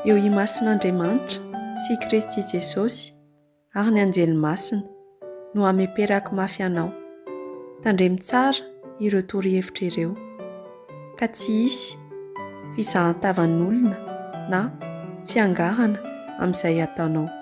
eo imason'Andriamanitra sy Kristy Jesosy ary ny anjely masina no hameperaka mafy anao. Tandremo tsara ireo torohevitra ireo, ka tsy hisy fizahan-tavan'olona na fiangarana amin'izay ataonao.